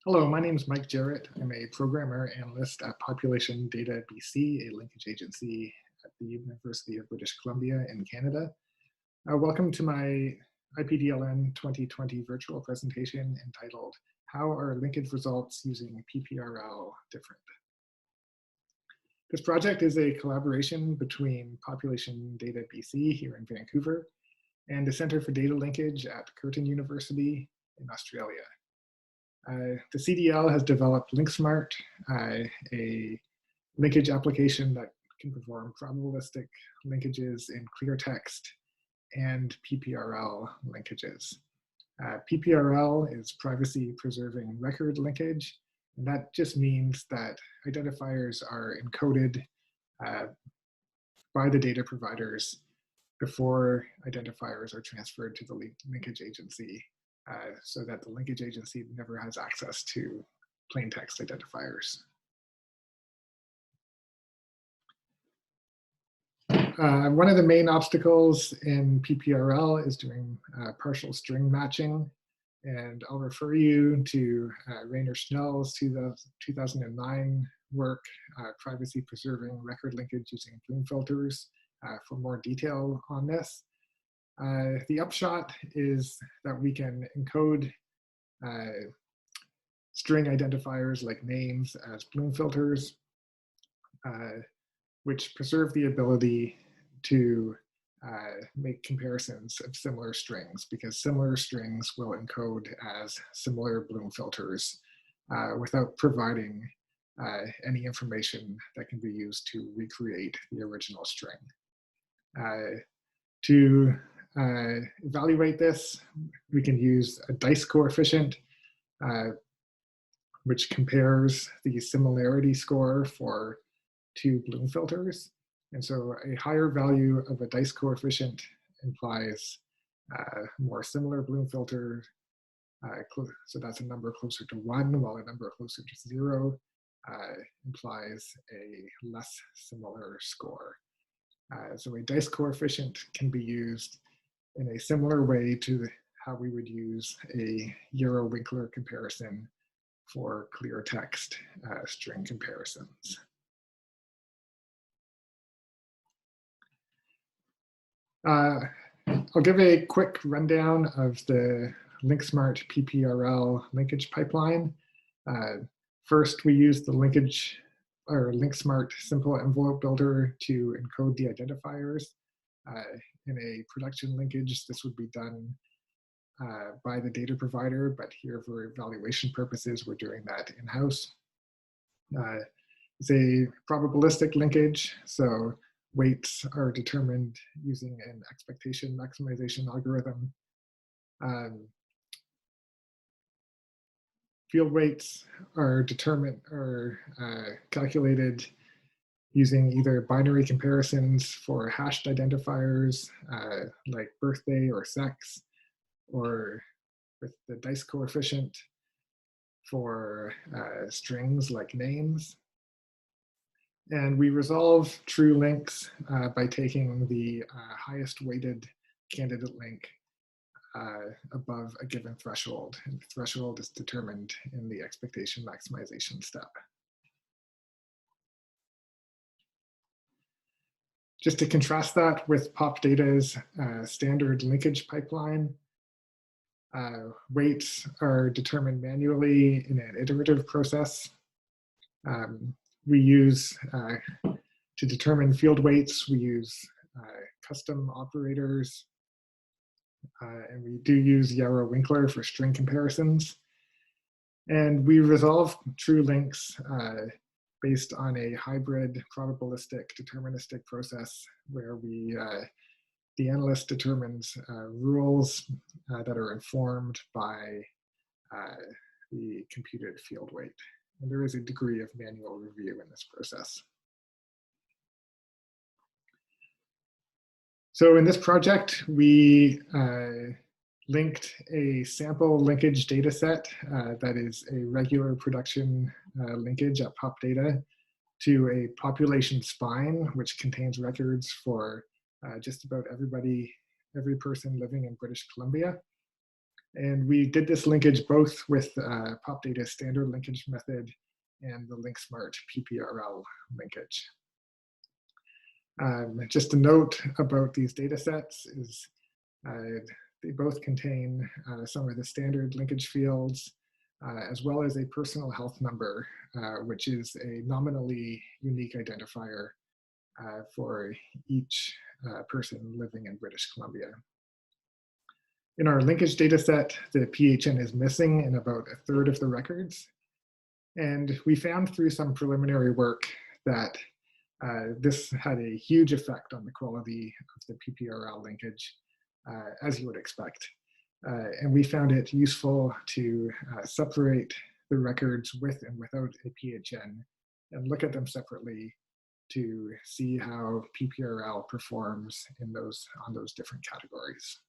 Hello, my name is Mike Jarrett. I'm a programmer analyst at Population Data BC, a linkage agency at the University of British Columbia in Canada. Welcome to my IPDLN 2020 virtual presentation entitled, How Are Linkage Results Using PPRL Different? This project is a collaboration between Population Data BC here in Vancouver and the Centre for Data Linkage at Curtin University in Australia. The CDL has developed LinkSmart, a linkage application that can perform probabilistic linkages in clear text and PPRL linkages. PPRL is privacy preserving record linkage, and that just means that identifiers are encoded by the data providers before identifiers are transferred to the linkage agency. So that the linkage agency never has access to plain text identifiers. One of the main obstacles in PPRL is doing partial string matching. And I'll refer you to Rainer Schnell's 2009 work, Privacy Preserving Record Linkage Using Bloom Filters, for more detail on this. The upshot is that we can encode string identifiers like names as Bloom filters, which preserve the ability to make comparisons of similar strings, because similar strings will encode as similar Bloom filters without providing any information that can be used to recreate the original string. To evaluate this, we can use a dice coefficient, which compares the similarity score for two Bloom filters. And so a higher value of a dice coefficient implies more similar Bloom filter. So that's a number closer to 1, while a number closer to 0 implies a less similar score. So a dice coefficient can be used in a similar way to how we would use a Euro-Winkler comparison for clear text string comparisons. I'll give a quick rundown of the LinkSmart PPRL linkage pipeline. First, we use the linkage or LinkSmart simple envelope builder to encode the identifiers. In a production linkage, this would be done by the data provider, but here for evaluation purposes, we're doing that in-house. It's a probabilistic linkage, so weights are determined using an expectation maximization algorithm. Field weights are calculated using either binary comparisons for hashed identifiers like birthday or sex, or with the dice coefficient for strings like names. And we resolve true links by taking the highest weighted candidate link above a given threshold. And the threshold is determined in the expectation maximization step. Just to contrast that with PopData's standard linkage pipeline, weights are determined manually in an iterative process. We use, to determine field weights, we use custom operators, and we do use Yarrow-Winkler for string comparisons. And we resolve true links based on a hybrid probabilistic deterministic process where the analyst determines rules that are informed by the computed field weight. And there is a degree of manual review in this process. So in this project, we linked a sample linkage data set that is a regular production linkage at PopData to a population spine, which contains records for just about every person living in British Columbia. And we did this linkage both with PopData standard linkage method and the LinkSmart PPRL linkage. Just a note about these data sets is they both contain some of the standard linkage fields, as well as a personal health number, which is a nominally unique identifier for each person living in British Columbia. In our linkage data set, the PHN is missing in about a third of the records. And we found through some preliminary work that this had a huge effect on the quality of the PPRL linkage, as you would expect. And we found it useful to separate the records with and without a PHN and look at them separately to see how PPRL performs in on those different categories.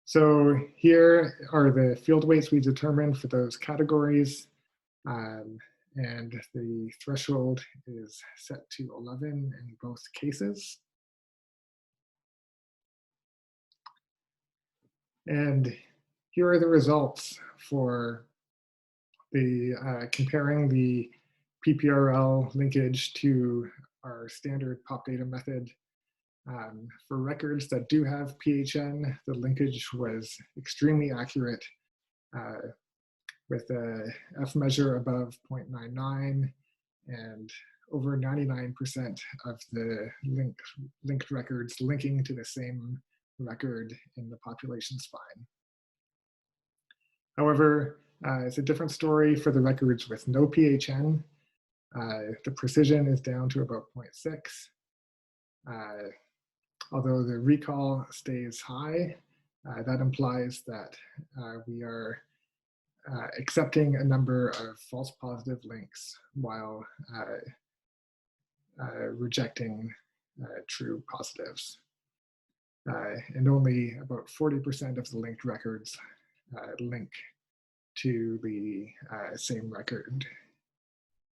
So here are the field weights we determined for those categories. And the threshold is set to 11 in both cases. And here are the results for the comparing the PPRL linkage to our standard PopData method. For records that do have PHN, the linkage was extremely accurate with a F measure above 0.99 and over 99% of the linked records linking to the same record in the population spine. However, it's a different story for the records with no PHN. The precision is down to about 0.6. Although the recall stays high, that implies that we are accepting a number of false positive links while rejecting true positives. And only about 40% of the linked records link to the same record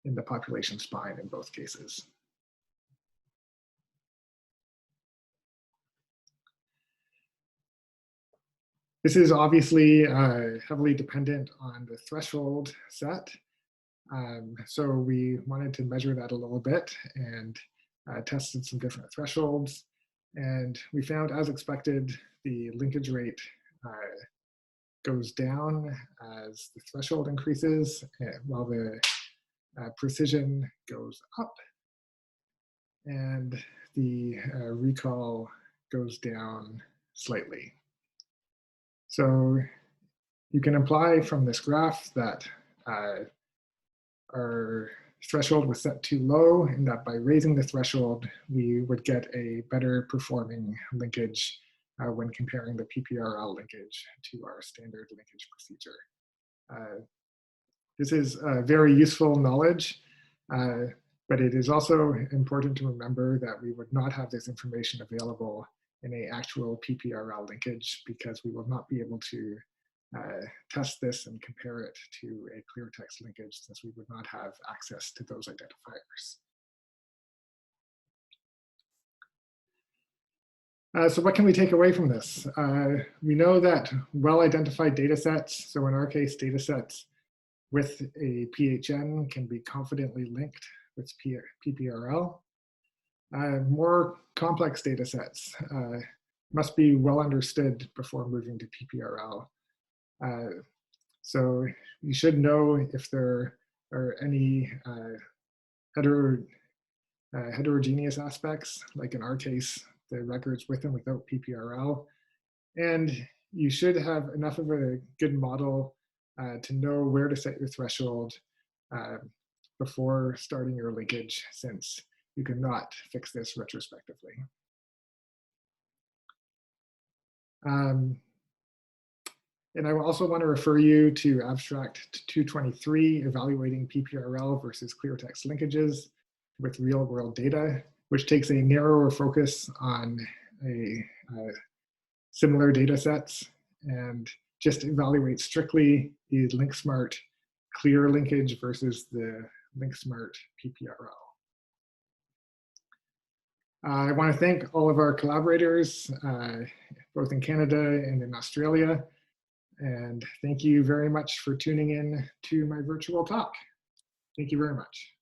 in the population spine in both cases. This is obviously heavily dependent on the threshold set. So we wanted to measure that a little bit and tested some different thresholds. And we found, as expected, the linkage rate goes down as the threshold increases, while the precision goes up. And the recall goes down slightly. So you can imply from this graph that our threshold was set too low, and that by raising the threshold, we would get a better performing linkage when comparing the PPRL linkage to our standard linkage procedure. This is very useful knowledge, but it is also important to remember that we would not have this information available in an actual PPRL linkage because we will not be able to test this and compare it to a clear text linkage since we would not have access to those identifiers. So what can we take away from this? We know that well-identified data sets, so in our case, data sets with a PHN can be confidently linked with PPRL. More complex data sets must be well understood before moving to PPRL. So you should know if there are any heterogeneous aspects, like in our case, the records with and without PPRL. And you should have enough of a good model to know where to set your threshold before starting your linkage, since you cannot fix this retrospectively. And I also want to refer you to abstract 223, evaluating PPRL versus clear text linkages with real world data, which takes a narrower focus on similar data sets and just evaluates strictly the LinkSmart clear linkage versus the LinkSmart PPRL. I want to thank all of our collaborators, both in Canada and in Australia. And thank you very much for tuning in to my virtual talk. Thank you very much.